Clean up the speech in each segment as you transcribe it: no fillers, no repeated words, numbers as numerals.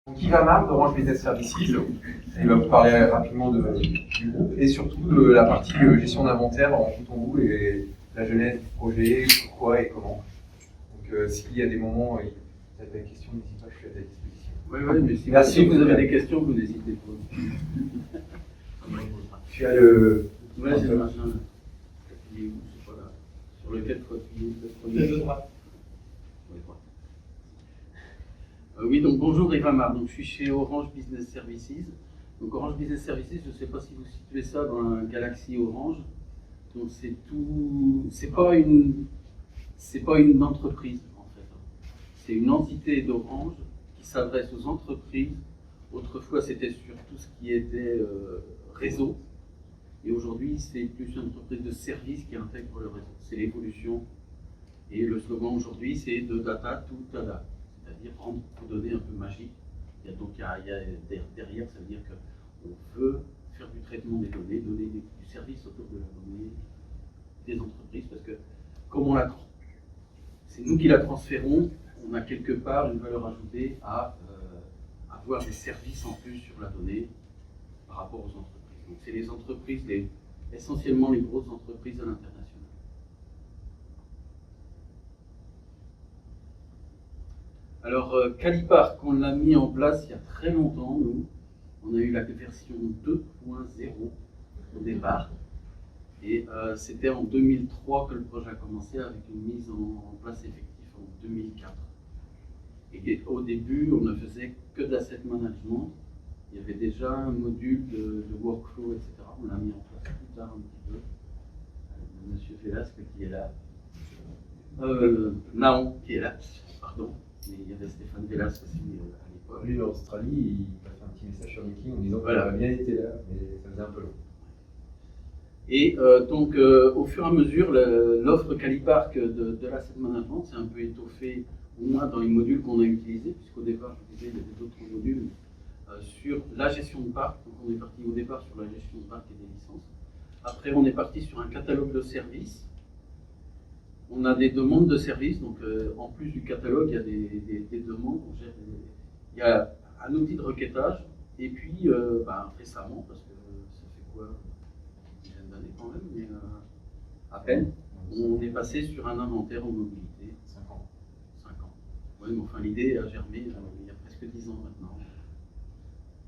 Donc Yves Amar d'Orange Business Services, il va vous parler rapidement du groupe et surtout de la partie gestion d'inventaire en bout en bout et la genèse du projet, pourquoi et comment. Donc s'il y a des moments où vous avez des questions, n'hésitez pas, je suis à ta disposition. Oui, mais si vous avez des questions, vous n'hésitez pas. Tu as le... Ouais, c'est le machin là. Il est où? Je sais pas là. Sur lequel faut appuyer le droit. Oui, donc bonjour Yves Amar, donc je suis chez Orange Business Services. Donc Orange Business Services, je ne sais pas si vous situez ça dans la galaxie Orange. Donc c'est tout, c'est pas une entreprise en fait. C'est une entité d'Orange qui s'adresse aux entreprises. Autrefois c'était sur tout ce qui était réseau. Et aujourd'hui c'est plus une entreprise de service qui intègre le réseau. C'est l'évolution. Et le slogan aujourd'hui c'est de data to data. C'est-à-dire rendre vos données un peu magiques. Donc il y a derrière, ça veut dire qu'on veut faire du traitement des données, donner du service autour de la donnée des entreprises, parce que comme c'est nous qui la transférons, on a quelque part une valeur ajoutée à avoir des services en plus sur la donnée par rapport aux entreprises. Donc c'est les entreprises, essentiellement les grosses entreprises à l'international. Alors, Calipark, on l'a mis en place il y a très longtemps, nous. On a eu la version 2.0 au départ. Et c'était en 2003 que le projet a commencé avec une mise en place effective en 2004. Et au début, on ne faisait que de l'asset management. Il y avait déjà un module de workflow, etc. On l'a mis en place plus tard un petit peu. Monsieur Velasque qui est là. Naon qui est là, pardon. Mais il y avait Stéphane Velasque aussi à l'époque. Lui, en Australie, il a fait un petit message sur LinkedIn en disant qu'il avait bien été là, mais ça faisait un peu long. Et donc, au fur et à mesure, l'offre Calipark de l'asset management s'est un peu étoffée, au moins dans les modules qu'on a utilisés, puisqu'au départ, je vous disais, il y avait d'autres modules sur la gestion de parc. Donc, on est parti au départ sur la gestion de parc et des licences. Après, on est parti sur un catalogue de services. On a des demandes de services, donc en plus du catalogue, il y a des demandes. Il y a un outil de requêtage, et puis récemment, parce que ça fait quoi, une dizaine d'années quand même, mais à peine, on est passé sur un inventaire en mobilité. 5 ans. 5 ans. Oui, mais enfin l'idée a germé il y a presque 10 ans maintenant.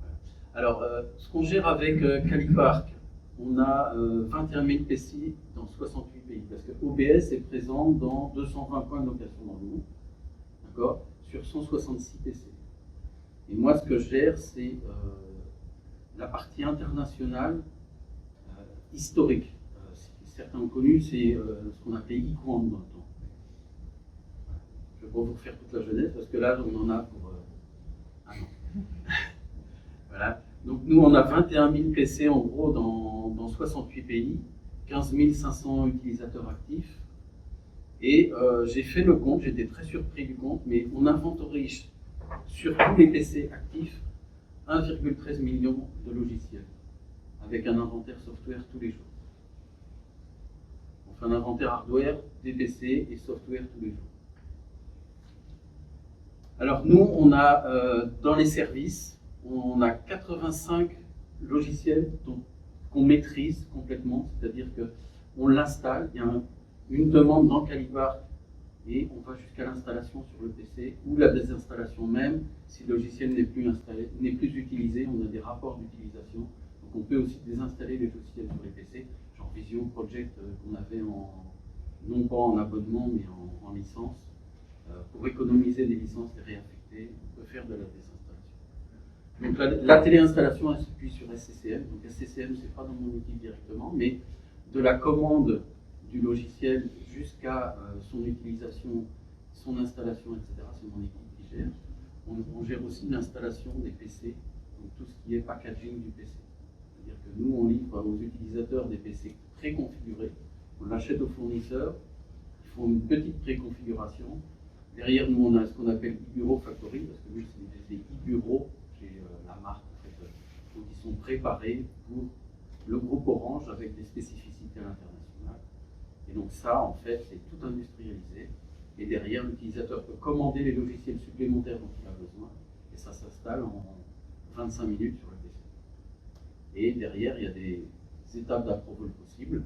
Voilà. Alors, ce qu'on gère avec Calipark, on a 21 000 PC dans 68 pays, parce que OBS est présent dans 220 points de location dans le monde, d'accord, sur 166 PC. Et moi, ce que je gère, c'est la partie internationale historique. Certains ont connu, c'est ce qu'on appelait Equant dans le temps. Je ne vais pas vous refaire toute la jeunesse, parce que là, on en a pour un an. Voilà. Donc nous, on a 21 000 PC en gros dans 68 pays, 15 500 utilisateurs actifs. Et j'ai fait le compte, j'étais très surpris du compte, mais on inventorise sur tous les PC actifs 1,13 million de logiciels, avec un inventaire software tous les jours. On fait un inventaire hardware, des PC et software tous les jours. Alors nous, on a dans les services, on a 85 logiciels qu'on maîtrise complètement, c'est-à-dire qu'on l'installe, il y a une demande dans Calipark et on va jusqu'à l'installation sur le PC ou la désinstallation même. Si le logiciel n'est plus installé, n'est plus utilisé, on a des rapports d'utilisation. Donc on peut aussi désinstaller les logiciels sur les PC, genre Visio Project qu'on avait non pas en abonnement mais en licence. Pour économiser des licences et réaffecter, on peut faire de la désinstallation. Donc la téléinstallation, elle s'appuie sur SCCM. Donc SCCM, c'est pas dans mon outil directement, mais de la commande du logiciel jusqu'à son utilisation, son installation, etc. C'est mon équipe qui gère. On gère aussi l'installation des PC, donc tout ce qui est packaging du PC. C'est-à-dire que nous, on livre aux utilisateurs des PC préconfigurés. On l'achète au fournisseur, il faut une petite préconfiguration. Derrière nous, on a ce qu'on appelle e-bureau factory, parce que nous, c'est des e-bureaux, c'est la marque en fait, donc ils sont préparés pour le groupe Orange avec des spécificités à l'international. Et donc ça, en fait, c'est tout industrialisé. Et derrière, l'utilisateur peut commander les logiciels supplémentaires dont il a besoin. Et ça s'installe en 25 minutes sur le PC. Et derrière, il y a des étapes d'approval possibles.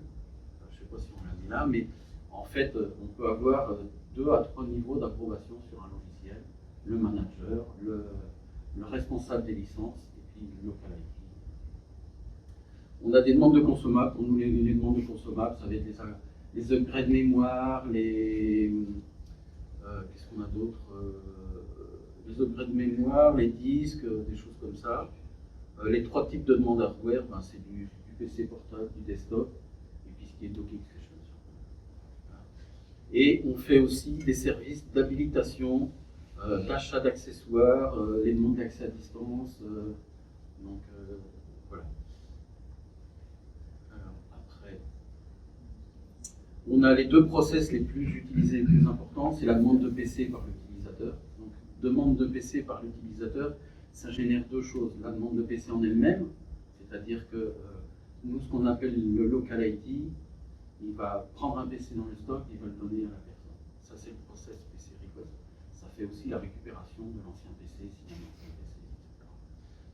Je ne sais pas si on l'a dit là, mais en fait, on peut avoir 2 à 3 niveaux d'approbation sur un logiciel. Le manager, le responsable des licences et puis le local IT. On a des demandes de consommables. Pour nous, les demandes de consommables, ça va être les upgrades mémoire, qu'est-ce qu'on a d'autre, les upgrades mémoire, les disques, des choses comme ça. Les 3 types de demandes hardware, c'est du PC portable, du desktop, et puis ce qui est docking station. Et on fait aussi des services d'habilitation, d'achat d'accessoires, les demandes d'accès à distance. Donc voilà. Alors, après, on a les 2 process les plus utilisés, les plus importants. C'est la demande de PC par l'utilisateur. Donc, demande de PC par l'utilisateur, ça génère 2 choses. La demande de PC en elle-même, c'est-à-dire que nous, ce qu'on appelle le local IT, il va prendre un PC dans le stock, il va le donner à la personne. Ça, c'est le process PC request. Ça fait aussi la récupération de l'ancien PC, s'il y a un ancien PC, etc.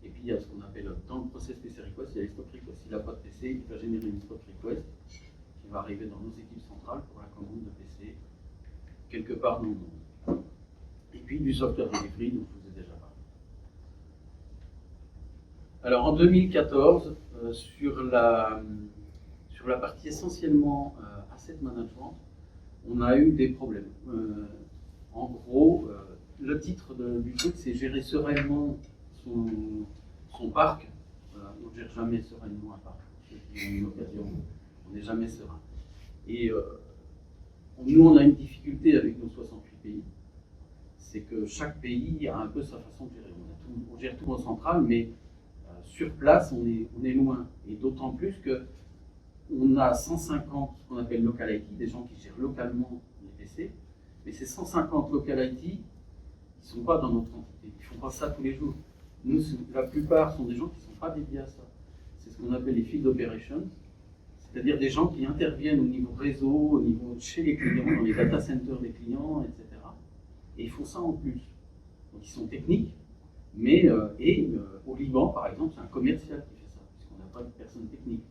Et puis, il y a ce qu'on appelle, dans le process PC request, il y a les stock requests. S'il n'a pas de PC, il va générer une stock request qui va arriver dans nos équipes centrales pour la commande de PC quelque part dans le monde. Et puis, du software delivery, dont je vous ai déjà parlé. Alors, en 2014, sur la partie essentiellement asset management, on a eu des problèmes. En gros, le titre du truc, c'est gérer sereinement son parc. On ne gère jamais sereinement un parc. Ceux qui ont une occasion, on n'est jamais serein. Et nous, on a une difficulté avec nos 68 pays. C'est que chaque pays a un peu sa façon de gérer. On gère tout en centrale, mais sur place, on est loin. Et d'autant plus que on a 150, ce qu'on appelle local IT, des gens qui gèrent localement les PC, mais ces 150 local IT, ils ne sont pas dans notre entité, ils ne font pas ça tous les jours. Nous, la plupart sont des gens qui ne sont pas dédiés à ça. C'est ce qu'on appelle les field operations, c'est-à-dire des gens qui interviennent au niveau réseau, au niveau chez les clients, dans les data centers des clients, etc. Et ils font ça en plus. Donc ils sont techniques, mais au Liban, par exemple, c'est un commercial qui fait ça, puisqu'on n'a pas de personne technique.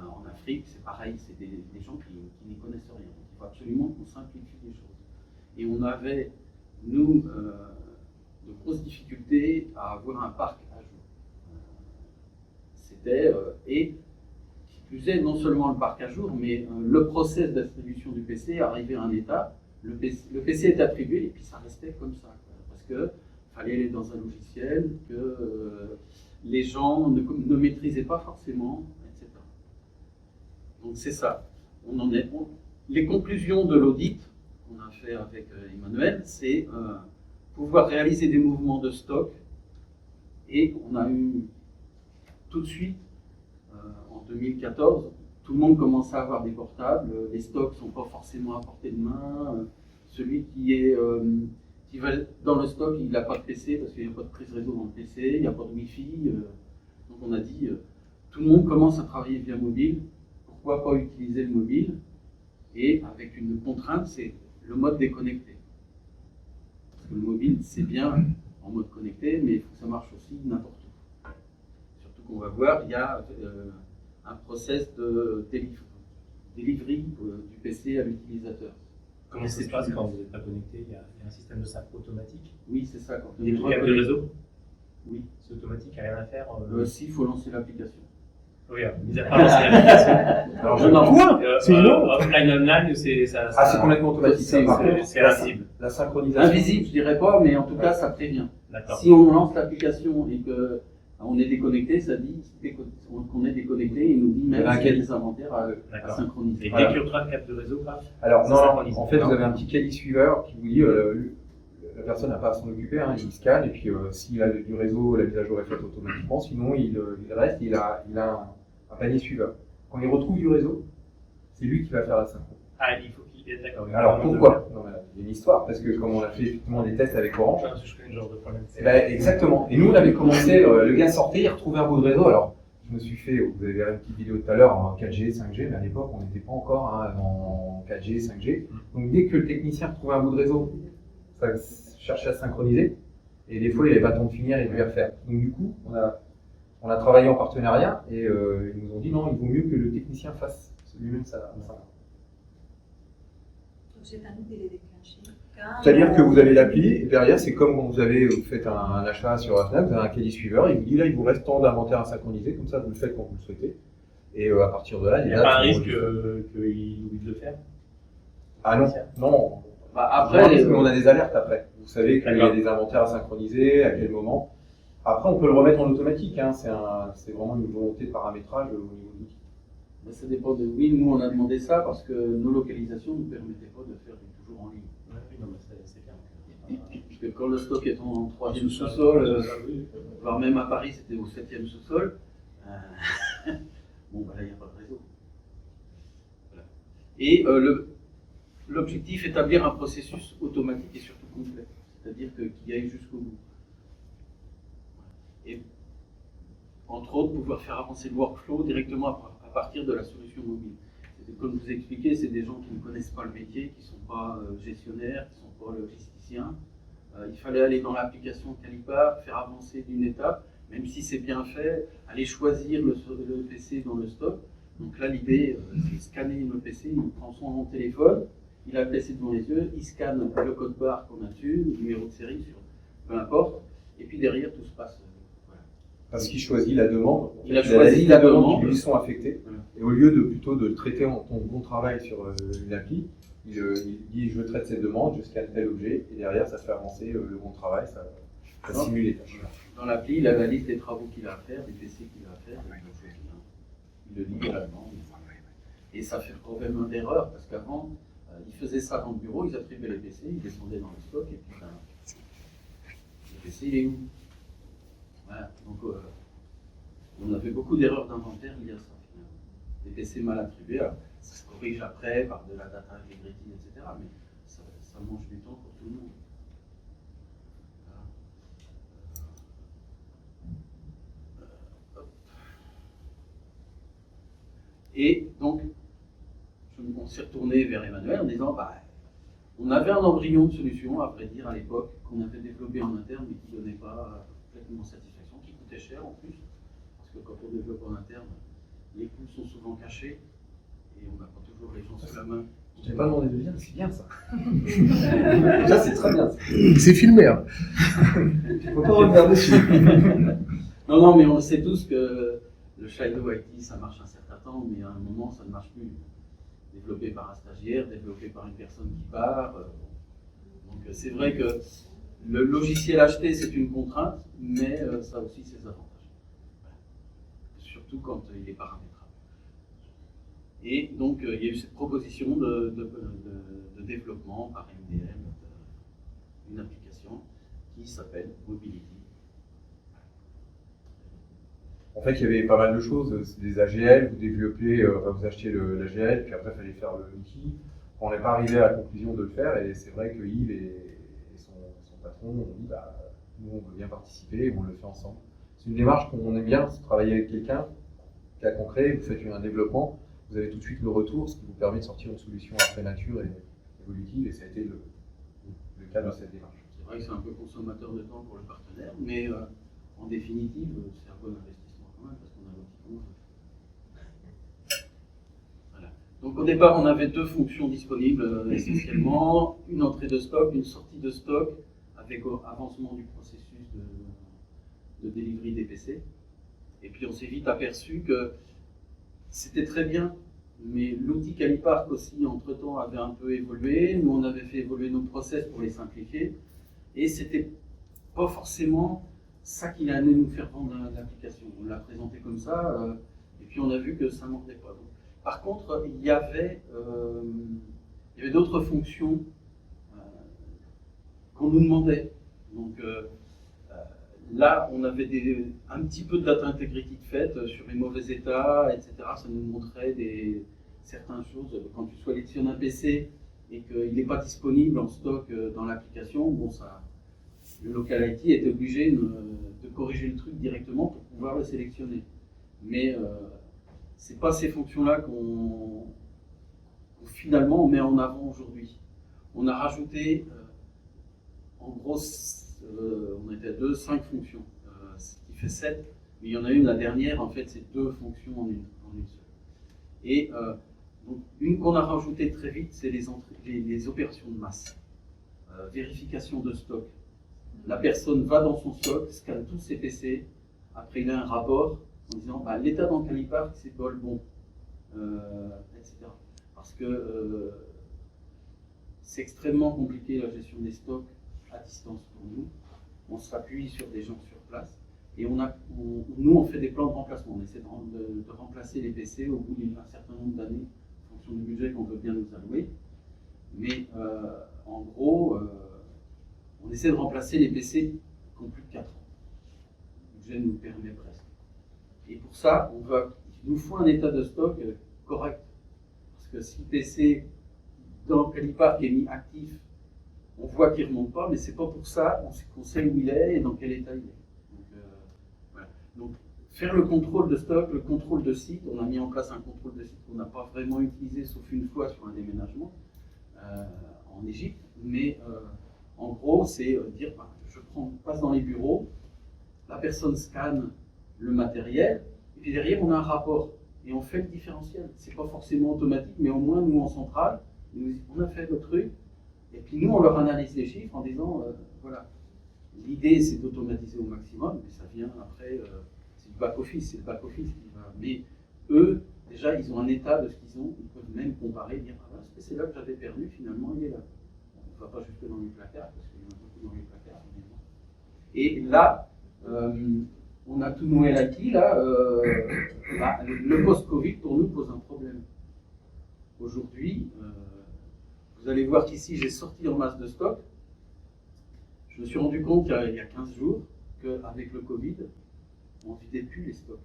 En Afrique, c'est pareil, c'est des gens qui n'y connaissent rien. Donc, il faut absolument qu'on simplifie les choses. Et on avait, nous, de grosses difficultés à avoir un parc à jour. Et qui plus est, non seulement le parc à jour, mais le process d'attribution du PC arrivait à un état, le PC est attribué et puis ça restait comme ça. Parce qu'il fallait aller dans un logiciel que les gens ne maîtrisaient pas forcément. Donc c'est ça. On en est. Les conclusions de l'audit qu'on a fait avec Emmanuel, c'est pouvoir réaliser des mouvements de stock. Et on a eu tout de suite, en 2014, tout le monde commence à avoir des portables. Les stocks ne sont pas forcément à portée de main. Celui qui va dans le stock, il n'a pas de PC parce qu'il n'y a pas de prise réseau dans le PC, il n'y a pas de Wi-Fi. Donc on a dit, tout le monde commence à travailler via mobile. Pourquoi pas utiliser le mobile? Et avec une contrainte, c'est le mode déconnecté. Parce que le mobile, c'est bien en mode connecté, mais il faut que ça marche aussi n'importe où. Surtout qu'on va voir, il y a un process de delivery du PC à l'utilisateur. Comment ça se passe quand vous n'êtes pas connecté? Il y a un système de SAP automatique? Oui, c'est ça. Quand il y a des câbles de réseau? Oui. C'est automatique, il n'y a rien à faire? Si, il faut lancer l'application. Oui, mis à part lancer l'application. Alors, je n'en vois. C'est offline, online, c'est ça. C'est complètement automatique. C'est invisible. La synchronisation. Invisible, je dirais pas, mais en tout cas, ça prévient. Si on lance l'application et qu'on est déconnecté, ça dit qu'on est déconnecté et il nous dit même s'il y a des inventaires à synchroniser. Et dès qu'il y aura un câble de réseau, pas? Alors, non, en fait, vous avez un petit cahier suiveur qui vous dit la personne n'a pas à s'en occuper, hein, il scanne et puis s'il a du réseau, la mise à jour est faite automatiquement, sinon il reste, il a un panier suiveur. Quand il retrouve du réseau, c'est lui qui va faire la synchro. Ah, il faut qu'il est d'accord. Alors pourquoi? Non, il y a une histoire, parce que comme on a fait effectivement des tests avec Orange. Je connais le genre de problème. Exactement. Et nous on avait commencé, le gars sortait, il retrouvait un bout de réseau. Alors je me suis fait, vous avez vu une petite vidéo tout à l'heure en 4G, 5G, mais à l'époque on n'était pas encore en 4G, 5G. Donc dès que le technicien retrouvait un bout de réseau, ça cherchait à synchroniser. Et des fois, il n'avait pas le temps de finir et de lui refaire. Donc du coup, on a travaillé en partenariat et ils nous ont dit non, il vaut mieux que le technicien fasse lui-même ça. Donc c'est à nous de les déclencher. C'est-à-dire que vous avez l'appli, et derrière, c'est comme quand vous faites un achat sur la FNAC, vous avez un caddie suiveur, il vous dit là, il vous reste tant d'inventaire à synchroniser, comme ça, vous le faites quand vous le souhaitez. Et à partir de là, Il n'y a pas un risque qu'il oublie de le faire? Ah non, non. Bah, Après, après, on a des alertes après. Vous savez qu'il y a D'accord. des inventaires à synchroniser, à quel moment. Après, on peut le remettre en automatique, hein. C'est vraiment une volonté de paramétrage au niveau de l'outil. ça dépend de. Oui, nous on a demandé ça parce que nos localisations ne nous permettaient pas de faire du toujours en ligne. Oui, non, mais c'est clair. Parce que quand le stock est en 3e sous-sol, voire même à Paris c'était au 7e sous-sol, bon bah là il n'y a pas de réseau. Voilà. Et l'objectif, établir un processus automatique et surtout complet, c'est-à-dire qu'il aille jusqu'au bout. Et entre autres, pouvoir faire avancer le workflow directement à partir de la solution mobile. Comme je vous ai expliqué, c'est des gens qui ne connaissent pas le métier, qui ne sont pas gestionnaires, qui ne sont pas logisticiens. Il fallait aller dans l'application Calipar, faire avancer d'une étape, même si c'est bien fait, aller choisir le PC dans le stock. Donc là, l'idée, c'est scanner le PC, il prend son téléphone, il a le PC devant les yeux, il scanne le code barre qu'on a dessus, le numéro de série, peu importe, et puis derrière, tout se passe. Parce qu'il choisit la demande. Il a choisi la demande qui lui sont affectées. Voilà. Et au lieu de plutôt de le traiter en ton bon travail sur une appli, il dit je traite cette demande, je scanne tel objet, et derrière ça fait avancer le bon travail, ça simule les tâches. Dans l'appli, il a la liste des travaux qu'il a à faire, des PC qu'il a à faire, il le lit à la demande. Et ça fait quand même une erreur, parce qu'avant, il faisait ça dans le bureau, ils attribuaient les PC, ils descendaient dans le stock, et puis le PC il est où? Voilà. Donc on a fait beaucoup d'erreurs d'inventaire liées à ça, finalement. Des PC mal attribués, alors, ça se corrige après par de la data integrity, etc. Mais ça mange du temps pour tout le monde. Et donc, on s'est retourné vers Emmanuel en disant, bah, on avait un embryon de solution, à vrai dire, à l'époque, qu'on avait développé en interne, mais qui ne donnait pas complètement satisfaction, qui coûtait cher en plus, parce que quand on développe en interne, les coûts sont souvent cachés, et on n'a pas toujours les gens sous la main. Je t'ai pas demandé de venir, mais c'est bien ça. Déjà, c'est très bien. C'est filmé. Hein. Il faut pas revenir dessus. Non, mais on sait tous que le Shiloh IT, ça marche un certain temps, mais à un moment, ça ne marche plus. Développé par un stagiaire, développé par une personne qui part. Donc c'est vrai que le logiciel acheté, c'est une contrainte, mais ça a aussi ses avantages. Surtout quand il est paramétrable. Et donc il y a eu cette proposition de développement par MDM d'une application qui s'appelle Mobility. En fait, il y avait pas mal de choses. C'est des AGL, vous développez, vous achetez l'AGL, puis après, il fallait faire l'outil. On n'est pas arrivé à la conclusion de le faire, et c'est vrai que Yves et son patron ont dit bah, nous, on veut bien participer, et on le fait ensemble. C'est une démarche qu'on aime bien, c'est travailler avec quelqu'un, cas concret, vous faites un développement, vous avez tout de suite le retour, ce qui vous permet de sortir une solution après nature et évolutive, et ça a été le cas de cette démarche. C'est vrai que c'est un peu consommateur de temps pour le partenaire, mais en définitive, c'est un bon investissement quand même, parce qu'on a l'outil qu'on veut. Voilà. Donc au départ, on avait deux fonctions disponibles essentiellement, une entrée de stock, une sortie de stock, avec avancement du processus de delivery des PC. Et puis on s'est vite aperçu que c'était très bien, mais l'outil Calipark aussi, entre-temps, avait un peu évolué. Nous, on avait fait évoluer nos process pour les simplifier. Et c'était pas forcément ça qui allait nous faire vendre l'application. On l'a présenté comme ça, et puis on a vu que ça ne mordait pas. Donc, par contre, il y avait d'autres fonctions qu'on nous demandait. Donc là, on avait un petit peu de data integrity de fait sur les mauvais états, etc. Ça nous montrait certaines choses. Quand tu sélectionnes un PC et qu'il n'est pas disponible en stock dans l'application, bon, le local IT était obligé de corriger le truc directement pour pouvoir le sélectionner. Mais ce n'est pas ces fonctions-là qu'on finalement on met en avant aujourd'hui. On a rajouté en gros on était à 2, 5 fonctions, ce qui fait 7. Mais il y en a une, la dernière, en fait, c'est 2 fonctions en une seule. Et donc, une qu'on a rajoutée très vite, c'est les opérations de masse. Vérification de stock. La personne va dans son stock, scanne tous ses PC, après il a un rapport en disant bah, l'état dans lequel il part, c'est pas le bon, etc. Parce que c'est extrêmement compliqué la gestion des stocks à distance pour nous. On s'appuie sur des gens sur place et nous on fait des plans de remplacement. On essaie de remplacer les PC au bout d'un certain nombre d'années en fonction du budget qu'on veut bien nous allouer. Mais en gros, on essaie de remplacer les PC qui ont plus de 4 ans. Le budget nous permet presque. Et pour ça, il nous faut un état de stock correct. Parce que si le PC dans lequel il part, qui est mis actif, on voit qu'il ne remonte pas, mais c'est pas pour ça qu'on sait où il est et dans quel état il est. Donc, voilà. Donc, faire le contrôle de stock, le contrôle de site, on a mis en place un contrôle de site qu'on n'a pas vraiment utilisé, sauf une fois sur un déménagement en Égypte, mais en gros, c'est dire, je passe dans les bureaux, la personne scanne le matériel, et puis derrière, on a un rapport, et on fait le différentiel. C'est pas forcément automatique, mais au moins, nous, en centrale, on a fait le truc, et puis nous, on leur analyse les chiffres en disant, voilà, l'idée, c'est d'automatiser au maximum, mais ça vient après, c'est du back-office, qui va. Mais eux, déjà, ils ont un état de ce qu'ils ont, ils peuvent même comparer, dire, ah, c'est là que j'avais perdu, finalement, il est là. On ne va pas jusque dans les placards, parce qu'il y en a beaucoup dans les placards. Et là, on a tout noué l'acquis, là, le post-Covid, pour nous, pose un problème. Aujourd'hui, vous allez voir qu'ici, j'ai sorti en masse de stock. Je me suis rendu compte il y a 15 jours qu'avec le Covid, on ne vidait plus les stocks.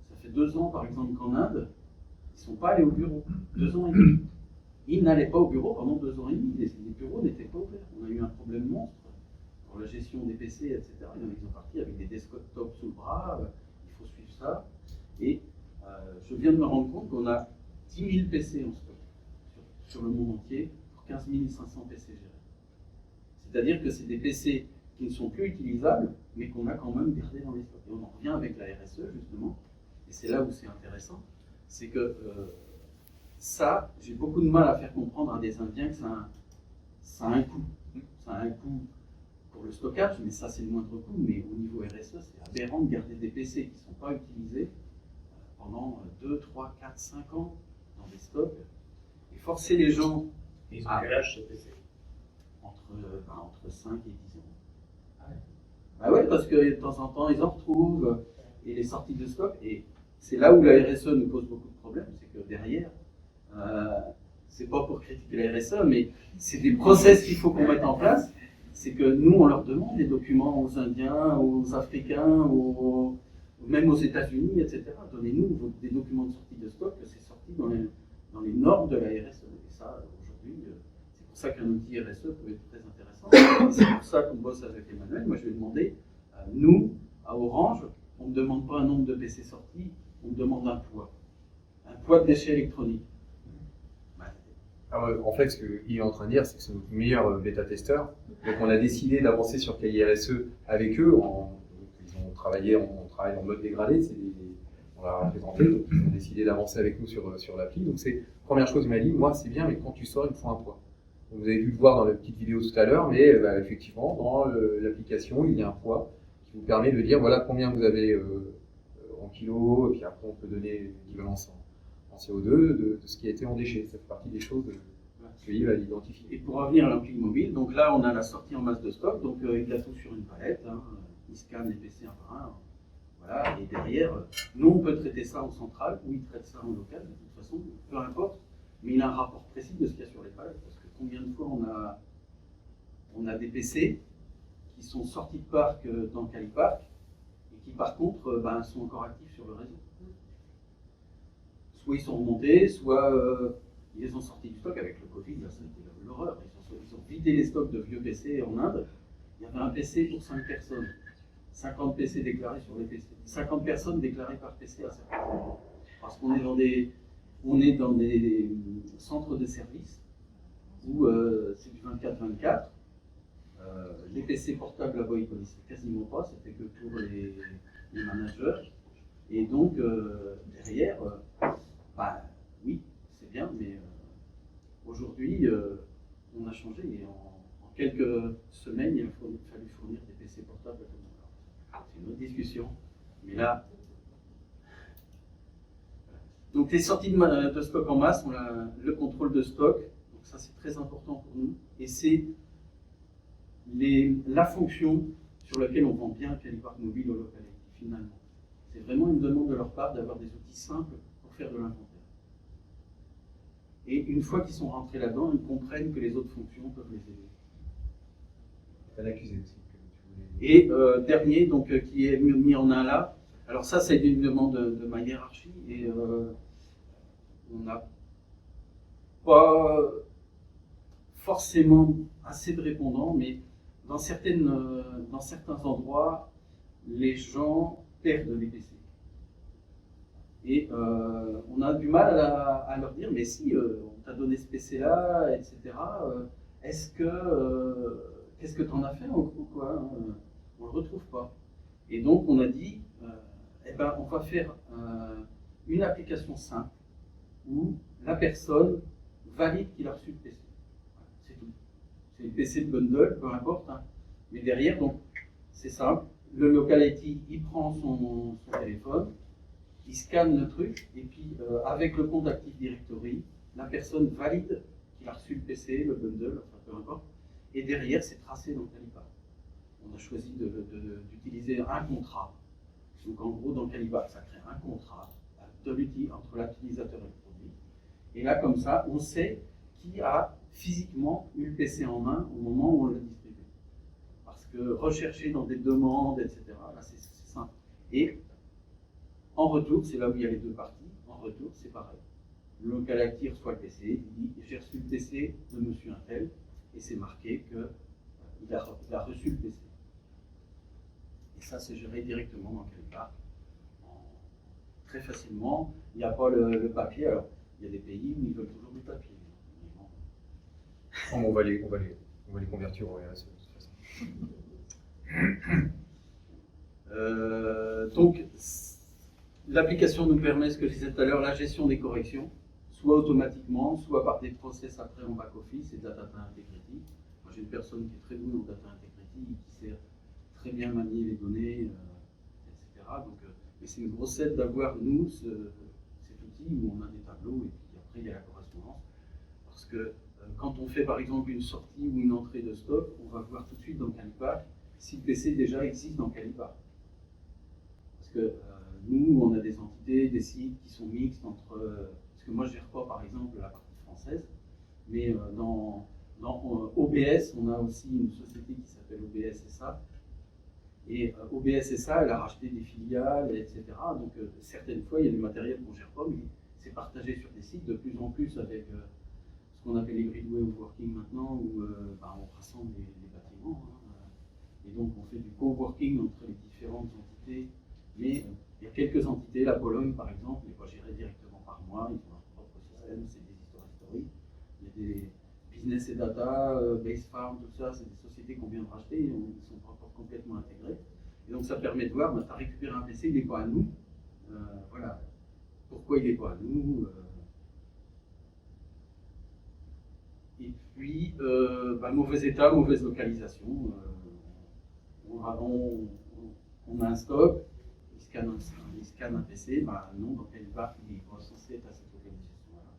Ça fait 2 ans, par exemple, qu'en Inde, ils ne sont pas allés au bureau. 2 ans et demi. Ils n'allaient pas au bureau pendant 2 ans et demi. Les bureaux n'étaient pas ouverts. On a eu un problème monstre pour la gestion des PC, etc. Ils sont partis avec des desktops sous le bras. Il faut suivre ça. Et je viens de me rendre compte qu'on a 10 000 PC en stock sur le monde entier pour 15 500 PC gérés. C'est-à-dire que c'est des PC qui ne sont plus utilisables, mais qu'on a quand même gardés dans les stocks. Et on en revient avec la RSE, justement. Et c'est là où c'est intéressant. C'est que ça, j'ai beaucoup de mal à faire comprendre à des Indiens que ça a un coût. Ça a un coût pour le stockage, mais ça c'est le moindre coût. Mais au niveau RSE, c'est aberrant de garder des PC qui ne sont pas utilisés pendant 2, 3, 4, 5 ans dans des stocks. Et forcer les gens Ils ont quel âge ce PC? Entre 5 et 10 ans. Ah ouais, parce que de temps en temps, ils en retrouvent, et les sorties de stock. Et c'est là où la RSE nous pose beaucoup de problèmes, c'est que derrière, c'est pas pour critiquer la RSE, mais c'est des process qu'il faut qu'on mette en place. C'est que nous, on leur demande des documents aux Indiens, aux Africains, même aux États-Unis, etc. Donnez-nous des documents de sortie de stock, que c'est sorti dans les normes de la RSE. Et ça, aujourd'hui, c'est pour ça qu'un outil RSE peut être très intéressant. Et c'est pour ça qu'on bosse avec Emmanuel. Moi, je lui ai demandé, nous, à Orange, on ne demande pas un nombre de PC sortis, on demande un poids. Un poids de déchets électroniques. Alors, en fait, ce qu'il est en train de dire, c'est que c'est notre meilleur bêta-testeur. Donc, on a décidé d'avancer sur KIRSE avec eux. Ils ont travaillé, on travaille en mode dégradé, on l'a représenté. Donc, ils ont décidé d'avancer avec nous sur l'appli. Donc, c'est première chose, il m'a dit, moi, c'est bien, mais quand tu sors, il me faut un poids. Donc, vous avez dû le voir dans la petite vidéo tout à l'heure, mais effectivement, dans l'application, il y a un poids qui vous permet de dire, voilà combien vous avez en kilos, et puis après, on peut donner l'équivalence en CO2 de ce qui a été en déchets. Ça fait partie des choses que Yves a identifiées. Et pour revenir à l'ampli mobile, donc là on a la sortie en masse de stock, donc il a tout sur une palette, il scanne les PC un par un, voilà, et derrière, nous on peut traiter ça en centrale, ou il traite ça en local, de toute façon, peu importe, mais il a un rapport précis de ce qu'il y a sur les palettes, parce que combien de fois on a des PC qui sont sortis de parc dans le Caliparc, et qui par contre sont encore actifs sur le réseau. Soit ils sont remontés, soit ils les ont sortis du stock avec le Covid, là ça a été l'horreur. Ils ont vidé les stocks de vieux PC en Inde. Il y avait un PC pour 5 personnes. 50 PC déclarés sur les PC. 50 personnes déclarées par PC à certains endroits. Parce qu'on est dans des centres de services où c'est du 24-24. Les PC portables là-bas, ils ne connaissaient quasiment pas, c'était que pour les managers. Et donc, derrière, oui, c'est bien, mais aujourd'hui, on a changé et en quelques semaines, il a fallu fournir des PC portables à tout le monde. C'est une autre discussion, mais là. Donc, les sorties de stock en masse, on a le contrôle de stock, donc ça c'est très important pour nous, et c'est la fonction sur laquelle on vend bien Calipark Mobile au local, finalement. C'est vraiment une demande de leur part d'avoir des outils simples pour faire de l'inventaire. Et une fois qu'ils sont rentrés là-dedans, ils comprennent que les autres fonctions peuvent les aider. T'as l'accusé aussi. Et dernier, donc, qui est mis en un là, alors ça c'est une demande de ma hiérarchie, et on n'a pas forcément assez de répondants, mais dans certains endroits, les gens perdent les PC. Et on a du mal à leur dire, mais si, on t'a donné ce PC-là, etc., qu'est-ce que tu en as fait ou quoi, on ne le retrouve pas. Et donc on a dit, on va faire une application simple où la personne valide qu'il a reçu le PC. C'est tout. C'est le PC de bundle, peu importe. Hein. Mais derrière, donc, c'est simple. Le local IT, il prend son téléphone, il scanne le truc, et puis avec le compte Active Directory, la personne valide qu'il a reçu le PC, le bundle, enfin peu importe. Et derrière, c'est tracé dans Calipark. On a choisi d'utiliser un contrat. Donc en gros, dans Calipark, ça crée un contrat entre l'utilisateur et le produit. Et là, comme ça, on sait qui a physiquement eu le PC en main au moment où on l'a distribué. Parce que rechercher dans des demandes, etc., là, c'est simple. Et en retour, c'est là où il y a les deux parties, en retour, c'est pareil. Le local actif reçoit le PC, il dit j'ai reçu le PC de monsieur Intel, et c'est marqué qu'il a reçu le PC. Et ça, c'est géré directement dans Calipark, très facilement. Il n'y a pas le papier. Alors, il y a des pays où ils veulent toujours du papier. On va les convertir au RSE de toute façon. Donc, l'application nous permet, ce que je disais tout à l'heure, la gestion des corrections, soit automatiquement, soit par des process après en back-office et data integrity. Moi, j'ai une personne qui est très douée en data integrity, qui sait très bien manier les données, etc. Donc, mais c'est une grosse aide d'avoir, nous, cet outil où on a des tableaux et puis après il y a la correspondance. Parce que quand on fait par exemple une sortie ou une entrée de stock, on va voir tout de suite dans Calipark si le PC déjà existe dans Calipark. Parce que nous, on a des entités, des sites qui sont mixtes entre. Parce que moi, je ne gère pas par exemple la partie française, mais dans OBS, on a aussi une société qui s'appelle OBS SA. Et OBS SA, elle a racheté des filiales, etc. Donc certaines fois, il y a du matériel qu'on ne gère pas, mais c'est partagé sur des sites de plus en plus avec ce qu'on appelle les gridway of working maintenant, où on rassemble les bâtiments. Hein, et donc on fait du coworking entre les différentes entités. Mais il y a quelques entités, la Pologne par exemple, n'est pas gérée directement par moi, ils ont leur propre système, c'est des histoires historiques. Il y a des business et data, base farm, tout ça, c'est des sociétés qu'on vient de racheter, ils ne sont pas encore complètement intégrés. Et donc ça permet de voir, tu as récupéré un PC, il n'est pas à nous. Voilà. Pourquoi il n'est pas à nous Et puis, mauvais état, mauvaise localisation. On a un stock, il scanne un PC, non, dans Calipark, il n'est pas censé être à cette localisation-là.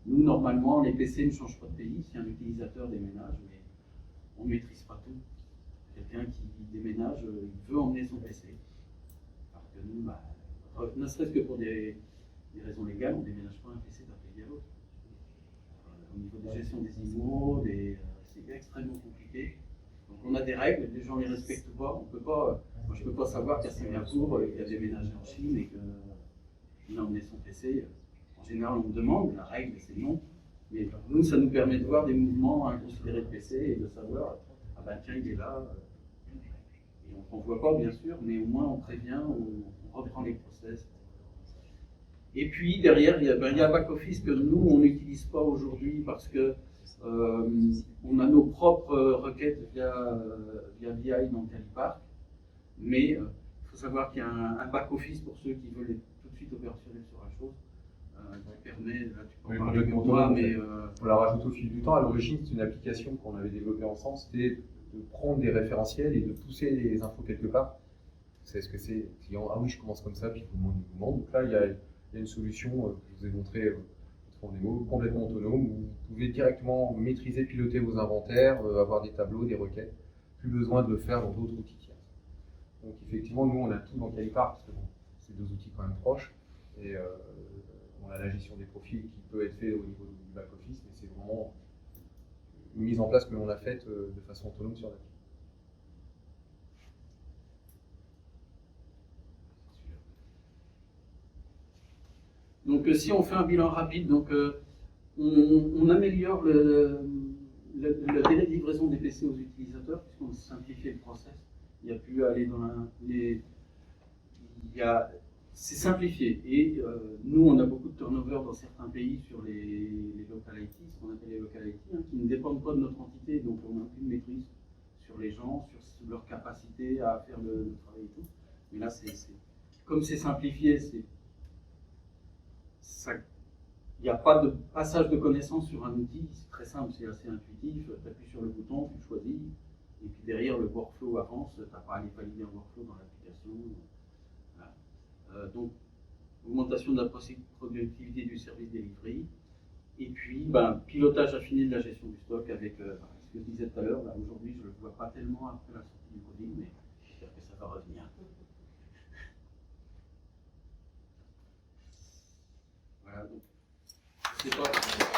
Nous, normalement, les PC ne changent pas de pays si un utilisateur déménage, mais on ne maîtrise pas tout. Quelqu'un qui déménage, il veut emmener son PC. Alors que nous, ne serait-ce que pour des raisons légales, on ne déménage pas un PC d'un pays à l'autre. Au niveau de gestion des IMO, c'est extrêmement compliqué. Donc on a des règles, les gens ne les respectent pas. Moi, je ne peux pas savoir qu'à Singapour, il a déménagé en Chine et qu'il a emmené son PC. En général, on me demande, la règle, c'est non. Mais nous, ça nous permet de voir des mouvements inconsidérés de PC et de savoir, tiens, il est là. Et on ne voit pas, bien sûr, mais au moins on prévient, on reprend les process. Et puis derrière, il y a back-office que nous, on n'utilise pas aujourd'hui parce que On a nos propres requêtes via BI dans Calipark, mais il faut savoir qu'il y a un back-office pour ceux qui veulent être tout de suite opérationnels sur la chose, qui permet, là tu peux en parler mieux que moi, mais... On l'a rajouté au fil du temps. À l'origine, c'est une application qu'on avait développée ensemble, c'était de prendre des référentiels et de pousser les infos quelque part. Vous savez ce que c'est, le client, ah oui, je commence comme ça, puis il vous demande. Donc là, il y a une solution que je vous ai montré en démo, complètement autonome, où vous pouvez directement maîtriser, piloter vos inventaires, avoir des tableaux, des requêtes. Plus besoin de le faire dans d'autres outils tiers. Donc effectivement, nous, on a tout dans Calipark, parce que bon, c'est deux outils quand même proches. Et on a la gestion des profils qui peut être fait au niveau du back-office, mais c'est vraiment une mise en place que l'on a faite de façon autonome sur l'appli. Donc si on fait un bilan rapide, donc, on améliore le délai de livraison des PC aux utilisateurs, puisqu'on simplifie le process. Il n'y a plus à aller dans c'est simplifié. Et nous, on a beaucoup de turnover dans certains pays sur les local IT, ce qu'on appelle les local IT, qui ne dépendent pas de notre entité, donc on n'a aucune maîtrise sur les gens, sur leur capacité à faire le travail et tout. Mais là, comme c'est simplifié, il n'y a pas de passage de connaissances sur un outil, c'est très simple, c'est assez intuitif, tu appuies sur le bouton, tu choisis, et puis derrière le workflow avance, tu n'as pas à aller valider un workflow dans l'application. Voilà. Donc, augmentation de la productivité du service délivré, et puis pilotage affiné de la gestion du stock avec ce que je disais tout à l'heure, aujourd'hui je ne le vois pas tellement après la sortie du Covid, mais j'espère que ça va revenir. Voilà, donc, c'est pas...